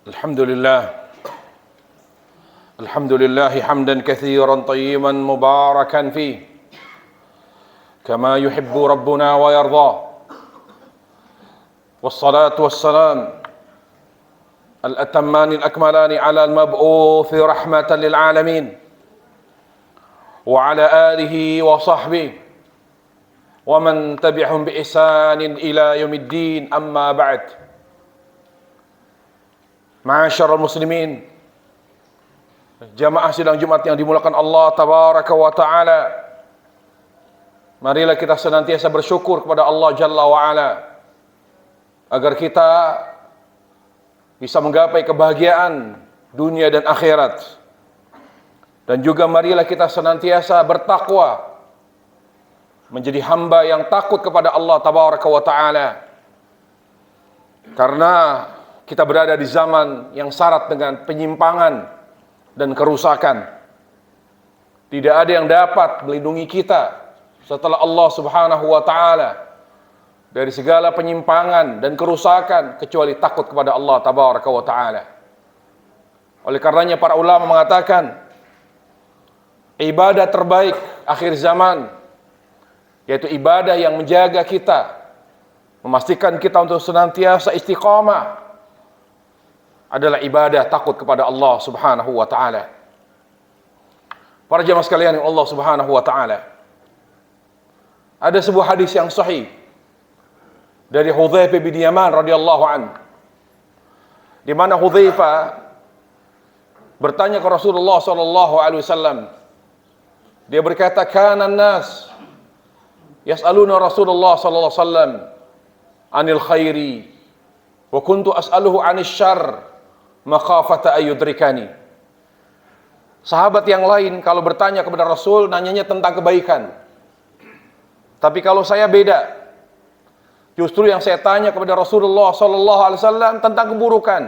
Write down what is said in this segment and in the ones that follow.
Alhamdulillah. Alhamdulillah hamdan katsiran tayyiban mubarakan fi kama yuhibbu rabbuna wa yarda. Wassalatu wassalam al-atamman al-akmalani ala al-mab'uth rahmatan lil alamin wa ala alihi wa sahbihi wa man tabi'ahum bi ihsanin ila yaumiddin, amma ba'd. Ma'asyiral muslimin, jamaah sidang Jumat yang dimuliakan Allah tabaraka wa taala, marilah kita senantiasa bersyukur kepada Allah jalla wa ala agar kita bisa menggapai kebahagiaan dunia dan akhirat. Dan juga marilah kita senantiasa bertakwa, menjadi hamba yang takut kepada Allah tabaraka wa taala, karena kita berada di zaman yang syarat dengan penyimpangan dan kerusakan. Tidak ada yang dapat melindungi kita setelah Allah subhanahu wa ta'ala dari segala penyimpangan dan kerusakan, kecuali takut kepada Allah tabaraka wa ta'ala. Oleh karenanya para ulama mengatakan, ibadah terbaik akhir zaman yaitu ibadah yang menjaga kita, memastikan kita untuk senantiasa istiqamah, adalah ibadah takut kepada Allah subhanahu wa ta'ala. Para jamaah sekalian yang Allah subhanahu wa ta'ala, ada sebuah hadis yang sahih dari Hudzaifah bin Yaman radhiyallahu anhu, di mana Hudzaifah bertanya ke Rasulullah sallallahu alaihi wasallam. Dia berkata, kana an-nas yas'aluna Rasulullah sallallahu alaihi wasallam anil khairi wa kuntu as'aluhu 'anil syarr makhafata ayyudrikani. Sahabat yang lain kalau bertanya kepada Rasul, nanyanya tentang kebaikan. Tapi kalau saya beda. Justru yang saya tanya kepada Rasulullah sallallahu alaihi wasallam tentang keburukan,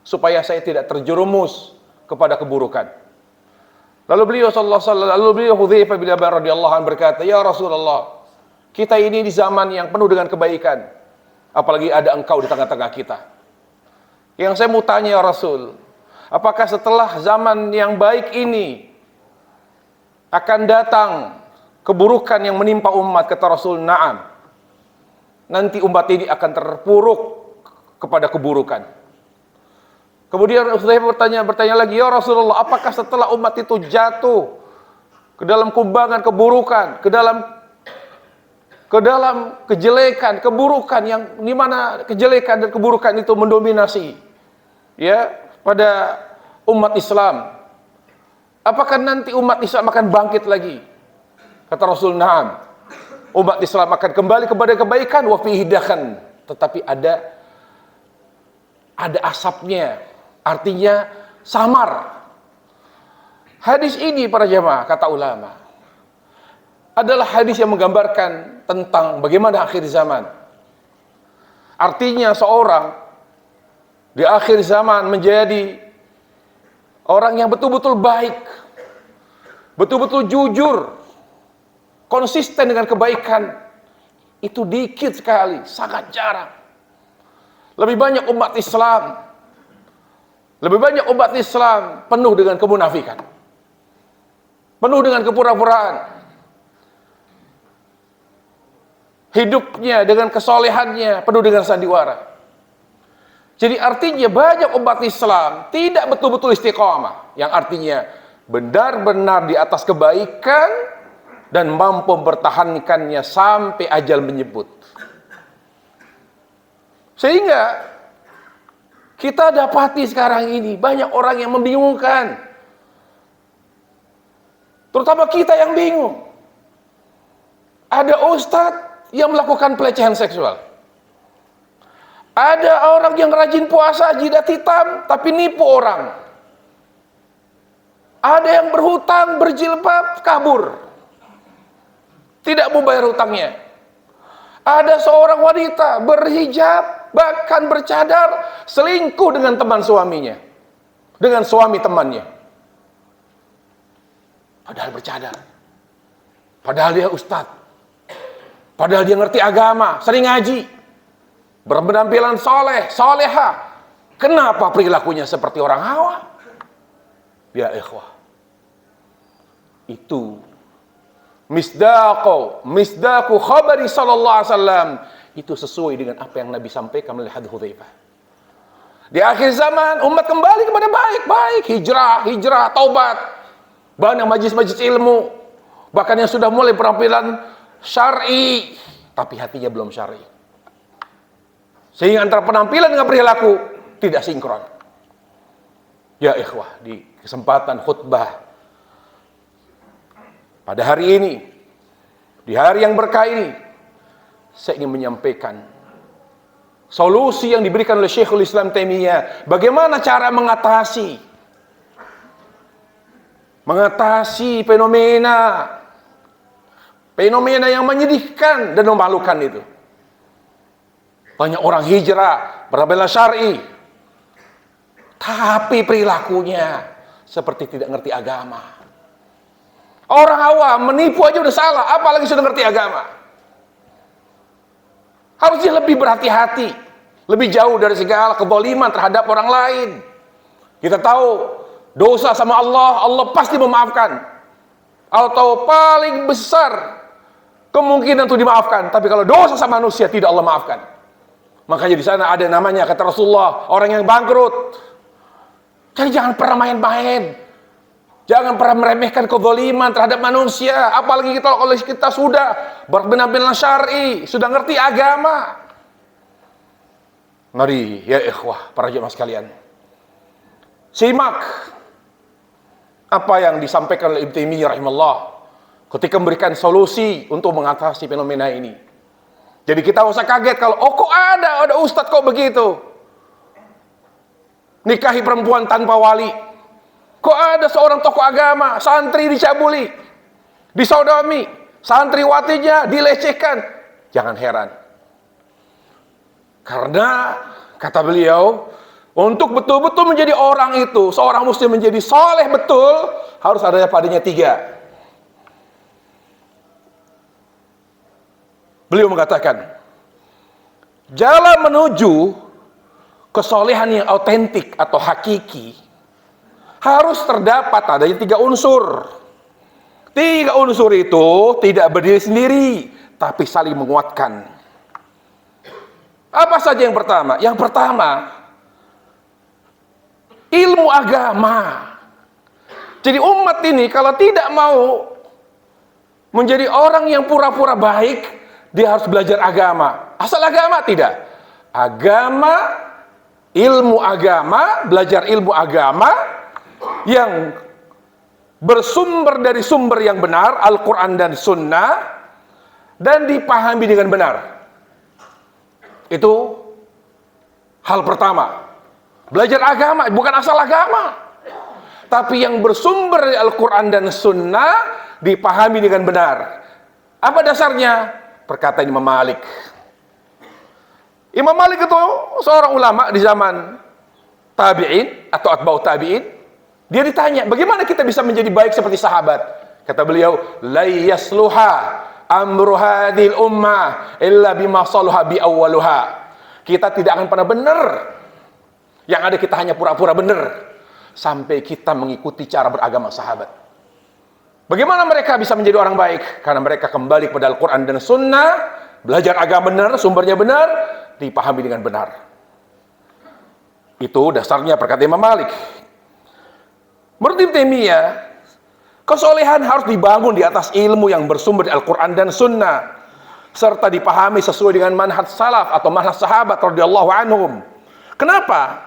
supaya saya tidak terjerumus kepada keburukan. Lalu beliau sallallahu alaihi wasallam, lalu beliau Hudzaifah bin Yaman radhiyallahu anhu berkata, "Ya Rasulullah, kita ini di zaman yang penuh dengan kebaikan, apalagi ada engkau di tengah-tengah kita." Yang saya mau tanya ya Rasul, apakah setelah zaman yang baik ini akan datang keburukan yang menimpa umat? Kata Rasul, na'am. Nanti umat ini akan terpuruk kepada keburukan. Kemudian Hudzaifah bertanya lagi, ya Rasulullah, apakah setelah umat itu jatuh ke dalam kubangan keburukan, ke dalam kejelekan, keburukan, yang dimana kejelekan dan keburukan itu mendominasi ya pada umat Islam, apakah nanti umat Islam akan bangkit lagi? Kata Rasul, na'am. Umat Islam akan kembali kepada kebaikan, wa fihi dakhan, tetapi ada asapnya, artinya samar. Hadis ini para jamaah, kata ulama, adalah hadis yang menggambarkan tentang bagaimana akhir zaman. Artinya seorang di akhir zaman menjadi orang yang betul-betul baik, betul-betul jujur, konsisten dengan kebaikan, itu dikit sekali, sangat jarang. Lebih banyak umat Islam penuh dengan kemunafikan, penuh dengan kepura-puraan. Hidupnya dengan kesolehannya penuh dengan sandiwara. Jadi artinya banyak umat Islam tidak betul-betul istiqamah, yang artinya benar-benar di atas kebaikan dan mampu mempertahankannya sampai ajal menyebut. Sehingga kita dapati sekarang ini banyak orang yang membingungkan, terutama kita yang bingung. Ada ustadz yang melakukan pelecehan seksual. Ada orang yang rajin puasa, jidat hitam, tapi nipu orang. Ada yang berhutang, berjilbab, kabur, tidak mau bayar hutangnya. Ada seorang wanita berhijab, bahkan bercadar, selingkuh dengan teman suaminya, dengan suami temannya. Padahal bercadar, padahal dia ustadz, padahal dia ngerti agama, sering ngaji, berpenampilan soleh, soleha, Kenapa perilakunya seperti orang hawa? Ya ikhwah, itu misdaku khabari sallallahu alaihi wasallam, itu sesuai dengan apa yang Nabi sampaikan melalui hadis Hudzaifah. Di akhir zaman umat kembali kepada baik, hijrah, taubat, banyak majlis-majlis ilmu, bahkan yang sudah mulai penampilan syar'i, tapi hatinya belum syar'i, sehingga antara penampilan dengan perilaku tidak sinkron. Ya ikhwah, di kesempatan khutbah pada hari ini, di hari yang berkah ini, saya ingin menyampaikan solusi yang diberikan oleh Syekhul Islam Taimiyah. Bagaimana cara mengatasi fenomena yang menyedihkan dan memalukan itu. Banyak orang hijrah, berbela syar'i, tapi perilakunya seperti tidak ngerti agama. Orang awam menipu aja udah salah, apalagi sudah ngerti agama. Harusnya lebih berhati-hati, lebih jauh dari segala kezaliman terhadap orang lain. Kita tahu dosa sama Allah, Allah pasti memaafkan. Atau paling besar kemungkinan untuk dimaafkan. Tapi kalau dosa sama manusia tidak Allah maafkan. Makanya di sana ada namanya, kata Rasulullah, orang yang bangkrut. Jadi jangan pernah main-main, jangan pernah meremehkan kezaliman terhadap manusia. Apalagi kalau kita sudah berbenar-benar syar'i, sudah ngerti agama. Mari ya ikhwah, para jemaah sekalian, simak apa yang disampaikan oleh Ibnu Taimiyah rahimahullah ketika memberikan solusi untuk mengatasi fenomena ini. Jadi kita usah kaget kalau kok ada ustadz kok begitu nikahi perempuan tanpa wali. Kok ada seorang tokoh agama, santri dicabuli, disodomi, santriwatinya dilecehkan. Jangan heran. Karena kata beliau, untuk betul-betul menjadi orang itu, seorang muslim menjadi soleh betul, harus ada padanya 3. Beliau mengatakan, jalan menuju kesolehan yang autentik atau hakiki harus terdapat adanya 3 unsur. 3 unsur itu tidak berdiri sendiri, tapi saling menguatkan. Apa saja yang pertama? Yang pertama, ilmu agama. Jadi umat ini kalau tidak mau menjadi orang yang pura-pura baik, dia harus belajar agama. Asal agama tidak. Agama, ilmu agama, belajar ilmu agama yang bersumber dari sumber yang benar, Al-Quran dan Sunnah, dan dipahami dengan benar. Itu hal pertama. Belajar agama, bukan asal agama, tapi yang bersumber dari Al-Quran dan Sunnah, dipahami dengan benar. Apa dasarnya? Perkataan Imam Malik. Imam Malik itu seorang ulama di zaman tabi'in atau atba'ut tabi'in. Dia ditanya, bagaimana kita bisa menjadi baik seperti sahabat? Kata beliau, la yasluha amru hadhil ummah illa bima saluha bi awwaluha. Kita tidak akan pernah benar. Yang ada kita hanya pura-pura benar sampai kita mengikuti cara beragama sahabat. Bagaimana mereka bisa menjadi orang baik? Karena mereka kembali kepada Al-Quran dan Sunnah, belajar agama benar, sumbernya benar, dipahami dengan benar. Itu dasarnya perkataan Imam Malik. Menurut Ibnu Taimiyah, kesolehan harus dibangun di atas ilmu yang bersumber dari Al-Quran dan Sunnah, serta dipahami sesuai dengan manhaj salaf atau manhaj sahabat radhiyallahu anhum. Kenapa?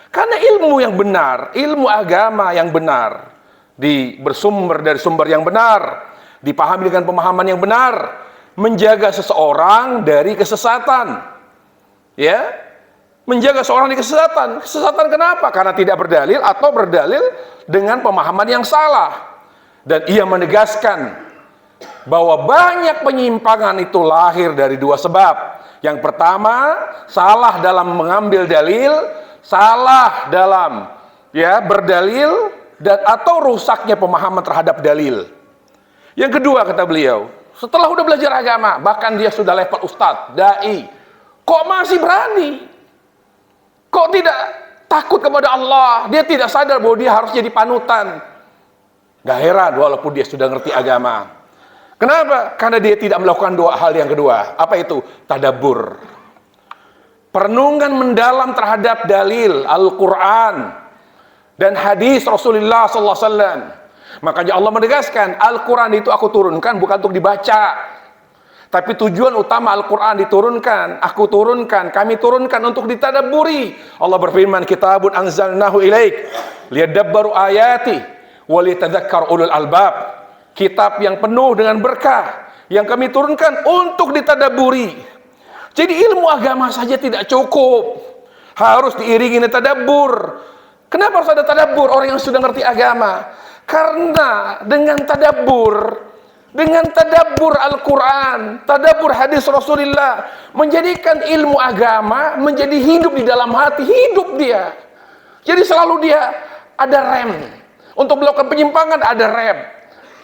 Karena ilmu yang benar, ilmu agama yang benar, bersumber dari sumber yang benar, dipahami dengan pemahaman yang benar, menjaga seseorang dari kesesatan. Ya, menjaga seorang dari kesesatan. Kesesatan kenapa? Karena tidak berdalil atau berdalil dengan pemahaman yang salah. Dan ia menegaskan bahwa banyak penyimpangan itu lahir dari 2 sebab. Yang pertama, salah dalam mengambil dalil, salah dalam berdalil, dan atau rusaknya pemahaman terhadap dalil. Yang kedua, kata beliau, setelah udah belajar agama, bahkan dia sudah level ustadz, dai, kok masih berani? Kok tidak takut kepada Allah. Dia tidak sadar bahwa dia harus jadi panutan. Gak heran walaupun dia sudah ngerti agama. Kenapa? Karena dia tidak melakukan dua hal yang kedua. Apa itu? Tadabbur. Perenungan mendalam terhadap dalil Al-Quran dan hadis Rasulullah SAW. Makanya Allah menegaskan, Al-Quran itu aku turunkan bukan untuk dibaca, tapi tujuan utama Al-Quran diturunkan, aku turunkan, kami turunkan untuk ditadabburi. Allah berfirman, kitabun anzalnahu ilaik liyadabbaru ayati waliyatadzakkar ulul albab. Kitab yang penuh dengan berkah yang kami turunkan untuk ditadabburi. Jadi ilmu agama saja tidak cukup, harus diiringi dengan tadabbur. Kenapa harus ada tadabbur orang yang sudah ngerti agama? Karena dengan tadabbur Al-Quran, tadabbur hadis Rasulullah, menjadikan ilmu agama menjadi hidup di dalam hati, hidup dia. Jadi selalu dia ada rem. Untuk melakukan penyimpangan ada rem.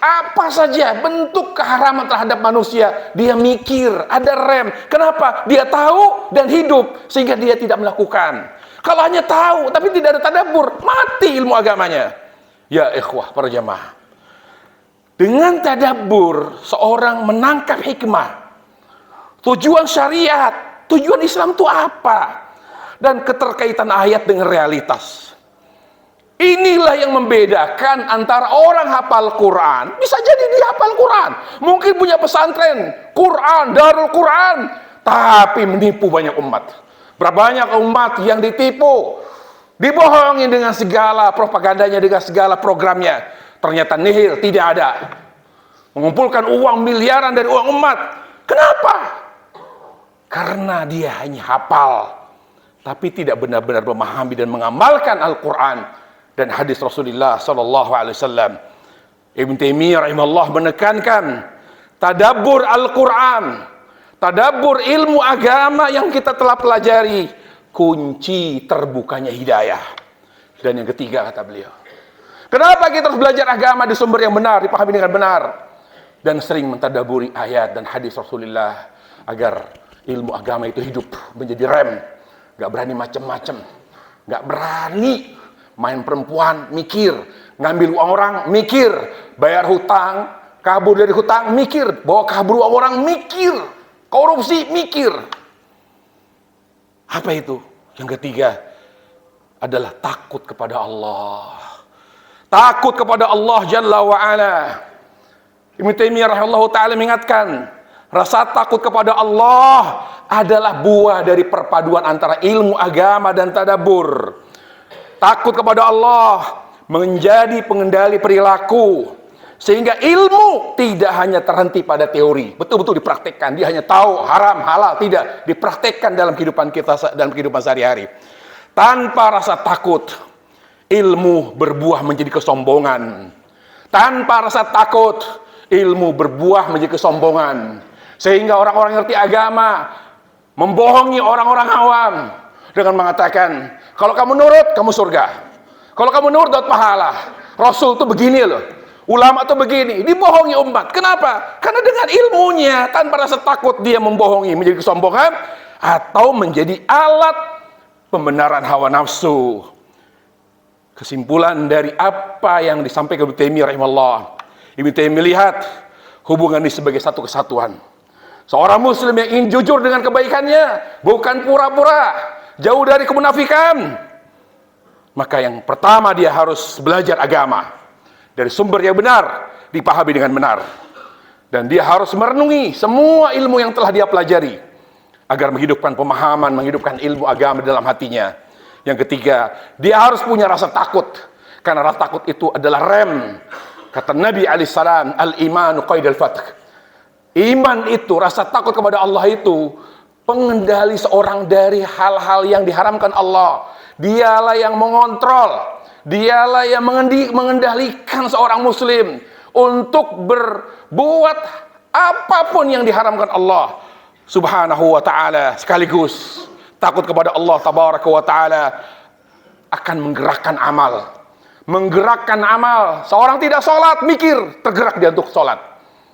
Apa saja bentuk keharaman terhadap manusia, dia mikir, ada rem. Kenapa? Dia tahu dan hidup, sehingga dia tidak melakukan. Kalau hanya tahu, tapi tidak ada tadabbur, mati ilmu agamanya. Ya ikhwah, para jamaah. Dengan tadabbur, seorang menangkap hikmah. Tujuan syariat, tujuan Islam itu apa? Dan keterkaitan ayat dengan realitas. Inilah yang membedakan antara orang hafal Quran, bisa jadi dia hafal Quran, mungkin punya pesantren, Quran, Darul Quran, tapi menipu banyak umat. Berapa banyak umat yang ditipu, dibohongi dengan segala propagandanya, dengan segala programnya. Ternyata nihil, tidak ada. Mengumpulkan uang miliaran dari uang umat. Kenapa? Karena dia hanya hafal, tapi tidak benar-benar memahami dan mengamalkan Al-Quran dan hadis Rasulullah sallallahu alaihi wasallam. Ibn Taimiyah rahimahullah menekankan tadabbur Al-Quran, tadabbur ilmu agama yang kita telah pelajari, kunci terbukanya hidayah. Dan yang ketiga, kata beliau, kenapa kita harus belajar agama di sumber yang benar, dipahami dengan benar, dan sering mentadaburi ayat dan hadis Rasulullah, agar ilmu agama itu hidup menjadi rem. Gak berani macam-macam, gak berani main perempuan, mikir, ngambil uang orang, mikir, bayar hutang, kabur dari hutang, mikir, bawa kabur uang orang, mikir, korupsi, mikir. Apa itu? Yang ketiga adalah takut kepada Allah. Takut kepada Allah Jalla wa'ala. Ibn Taimiyah rahimahullah ta'ala mengingatkan, rasa takut kepada Allah adalah buah dari perpaduan antara ilmu agama dan tadabbur. Takut kepada Allah menjadi pengendali perilaku, sehingga ilmu tidak hanya terhenti pada teori, betul-betul dipraktekkan. Dia hanya tahu haram, halal, tidak dipraktekkan dalam kehidupan kita, dalam kehidupan sehari-hari. Tanpa rasa takut, ilmu berbuah menjadi kesombongan. Tanpa rasa takut, ilmu berbuah menjadi kesombongan, sehingga orang-orang yang ngerti agama membohongi orang-orang awam dengan mengatakan, kalau kamu nurut, kamu surga. Kalau kamu nurut, dapat pahala. Rasul tuh begini loh, ulama tuh begini. Dibohongi umat. Kenapa? Karena dengan ilmunya, tanpa rasa takut, dia membohongi menjadi kesombongan atau menjadi alat pembenaran hawa nafsu. Kesimpulan dari apa yang disampaikan Ibnu Taimiyah rahimahullah, Ibnu Taimiyah melihat hubungan ini sebagai satu kesatuan. Seorang muslim yang ingin jujur dengan kebaikannya, bukan pura-pura, jauh dari kemunafikan, maka yang pertama dia harus belajar agama dari sumber yang benar, dipahami dengan benar, dan dia harus merenungi semua ilmu yang telah dia pelajari agar menghidupkan pemahaman, menghidupkan ilmu agama dalam hatinya. Yang ketiga, dia harus punya rasa takut, karena rasa takut itu adalah rem. Kata Nabi alaihissalam, al-imanu qaidul fath. Iman itu, rasa takut kepada Allah itu pengendali seorang dari hal-hal yang diharamkan Allah. Dialah yang mengontrol, dialah yang mengendalikan seorang muslim untuk berbuat apapun yang diharamkan Allah subhanahu wa ta'ala. Sekaligus takut kepada Allah tabaraka wa ta'ala akan menggerakkan amal. Menggerakkan amal. Seorang tidak sholat, mikir, tergerak dia untuk sholat.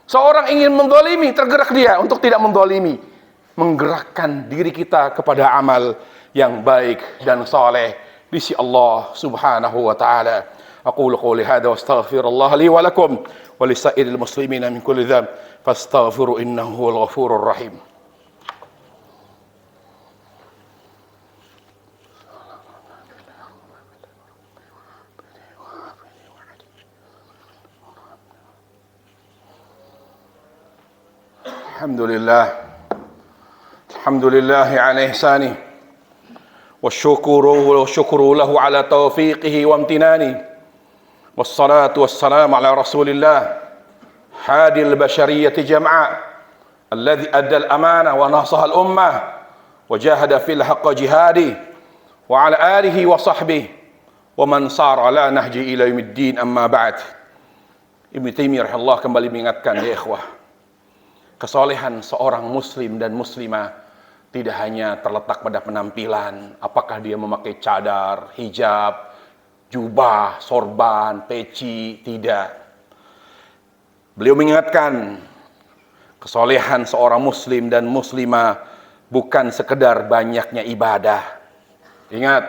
Seorang ingin mendolimi, tergerak dia untuk tidak mendolimi. Menggerakkan diri kita kepada amal yang baik dan soleh di sisi Allah Subhanahu wa taala. Aqulu qouli hadza wa astaghfirullah li wa lakum wa lisairil muslimina min kulli dhanb fastaghfiru innahu huwal ghafurur rahim. Alhamdulillah ala ihsanih wasyukuru lahu ala taufiqihi wa amtinani wassalatu wassalamu ala rasulillah hadil bashariyati jam'a alladhi adda al-amana wa nasaha al-ummah wa jahada fil haqqa jihadi wa ala alihi wa sahbihi wa man sara ala nahji ila yaumiddin amma ba'd. Ibnu Taimiyah rahimahullah kembali mengingatkan, ya ikhwah, kesolehan seorang muslim dan muslimah tidak hanya terletak pada penampilan, apakah dia memakai cadar, hijab, jubah, sorban, peci, tidak. Beliau mengingatkan kesolehan seorang muslim dan muslimah bukan sekedar banyaknya ibadah. Ingat,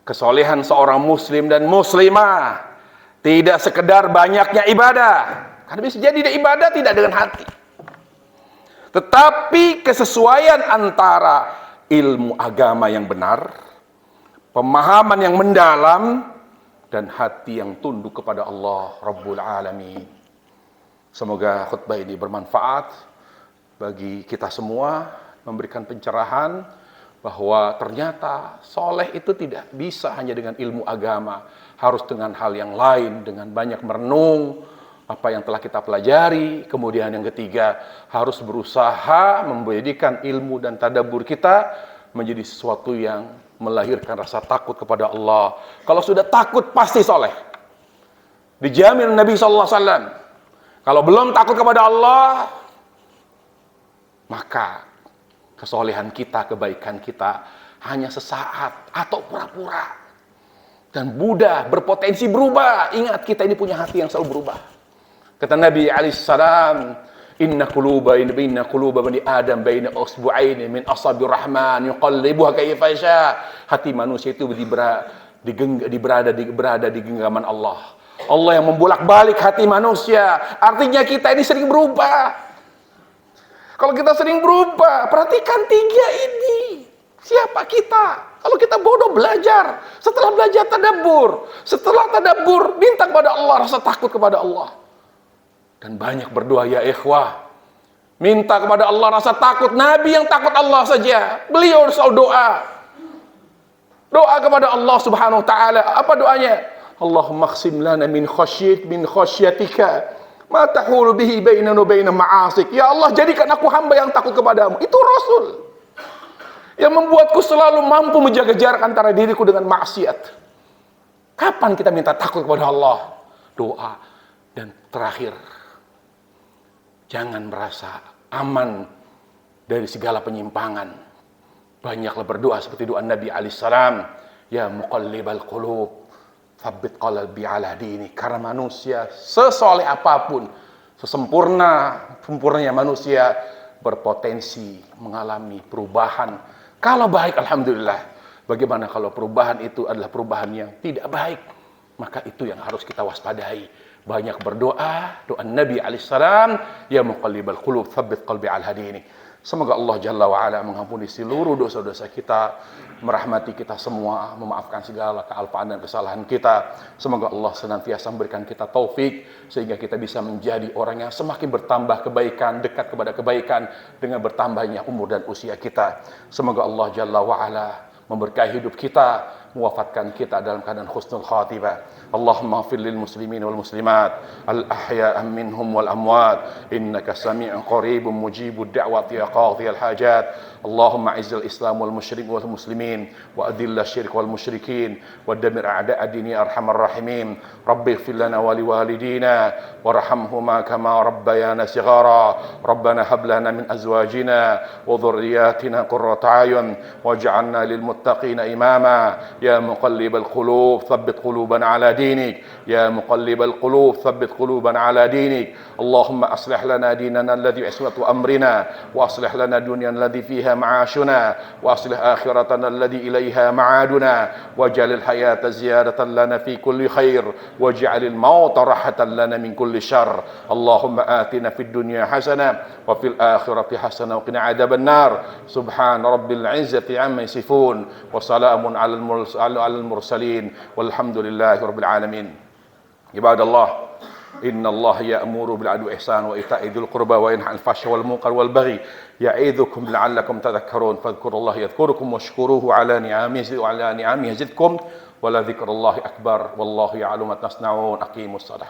kesolehan seorang muslim dan muslimah tidak sekedar banyaknya ibadah. Karena bisa jadi dia ibadah tidak dengan hati. Tetapi kesesuaian antara ilmu agama yang benar, pemahaman yang mendalam, dan hati yang tunduk kepada Allah Rabbul Alamin. Semoga khutbah ini bermanfaat bagi kita semua, memberikan pencerahan bahwa ternyata soleh itu tidak bisa hanya dengan ilmu agama, harus dengan hal yang lain, dengan banyak merenung apa yang telah kita pelajari. Kemudian yang ketiga, harus berusaha menjadikan ilmu dan tadabbur kita menjadi sesuatu yang melahirkan rasa takut kepada Allah. Kalau sudah takut pasti soleh, dijamin Nabi SAW. Kalau belum takut kepada Allah, maka kesolehan kita, kebaikan kita hanya sesaat atau pura-pura, dan mudah berpotensi berubah. Ingat, kita ini punya hati yang selalu berubah. Kata Nabi alaihissalam, inna quluba bani Adam baina usbu'aini min asabi rahman yuqallibuha kayfa yasha. Hati manusia itu berada di genggaman Allah. Allah yang membolak-balik hati manusia. Artinya kita ini sering berubah. Kalau kita sering berubah, perhatikan tiga ini. Siapa kita? Kalau kita bodoh belajar, setelah belajar tadabbur, setelah tadabbur minta kepada Allah, rasa takut kepada Allah. Dan banyak berdoa, ya ikhwah. Minta kepada Allah rasa takut. Nabi yang takut Allah saja, beliau selalu doa. Doa kepada Allah Subhanahu wa taala. Apa doanya? Allahumma qsim lana min khasyatika ma tahulu bihi bainana wa baina ma'asik. Ya Allah, jadikan aku hamba yang takut kepadamu. Itu Rasul yang membuatku selalu mampu menjaga jarak antara diriku dengan maksiat. Kapan kita minta takut kepada Allah? Doa. Dan terakhir, jangan merasa aman dari segala penyimpangan. Banyaklah berdoa seperti doa Nabi alaihissalam, ya muqallibal qulub tsabbit qalbi ala dini. Karena manusia sesoleh apapun, sempurnanya manusia berpotensi mengalami perubahan. Kalau baik, alhamdulillah. Bagaimana kalau perubahan itu adalah perubahan yang tidak baik? Maka itu yang harus kita waspadai. Banyak berdoa, doa Nabi alaihissalam, ya muqallibal qulub tsabbit qalbi ala dini. Semoga Allah Jalla wa'ala mengampuni seluruh dosa-dosa kita, merahmati kita semua, memaafkan segala kealpaan dan kesalahan kita. Semoga Allah senantiasa memberikan kita taufik, sehingga kita bisa menjadi orang yang semakin bertambah kebaikan, dekat kepada kebaikan, dengan bertambahnya umur dan usia kita. Semoga Allah Jalla wa'ala memberkahi hidup kita, mewafatkan kita dalam keadaan husnul khatimah. Allahumma ighfir lil muslimin wal muslimat al ahya'a minhum wal amwat innaka sami'un qaribun mujibud da'wati ya qadhiyal hajat. Allahumma izzil islam wal musyrikin wal muslimin wa adilla syirk wal musyrikin wa damir a'da'a dini ya arhamar rahimin. Rabbi ighfir lana wa liwalidina warhamhuma kama rabbayana shighara. Rabbana hab lana min azwajina wa dhurriyyatina qurrata a'yun waj'alna lil muttaqina imama. يا مقلب القلوب ثبت قلوبنا على دينك يا مقلب القلوب ثبت قلوبنا على دينك اللهم أصلح لنا ديننا الذي عصمة أمرنا وأصلح لنا دنيا الذي فيها معاشنا وأصلح آخرتنا الذي إليها معادنا واجعل الحياة زيادة لنا في كل خير واجعل الموت راحة لنا من كل شر اللهم آتنا في الدنيا حسنة وفي الآخرة حسنة وقنا عذاب النار سبحان رب العزة عما يصفون وسلام على المرسلين والحمد لله رب العالمين عباد الله إن الله يأمر بالعدل والإحسان وإيتاء ذي القربى وينهى عن الفحشاء والمنكر والبغي يعظكم لعلكم تذكرون فاذكروا الله يذكركم واشكروه على نعمه يزدكم ولذكر الله أكبر والله يعلم ما تصنعون أقيموا الصلاة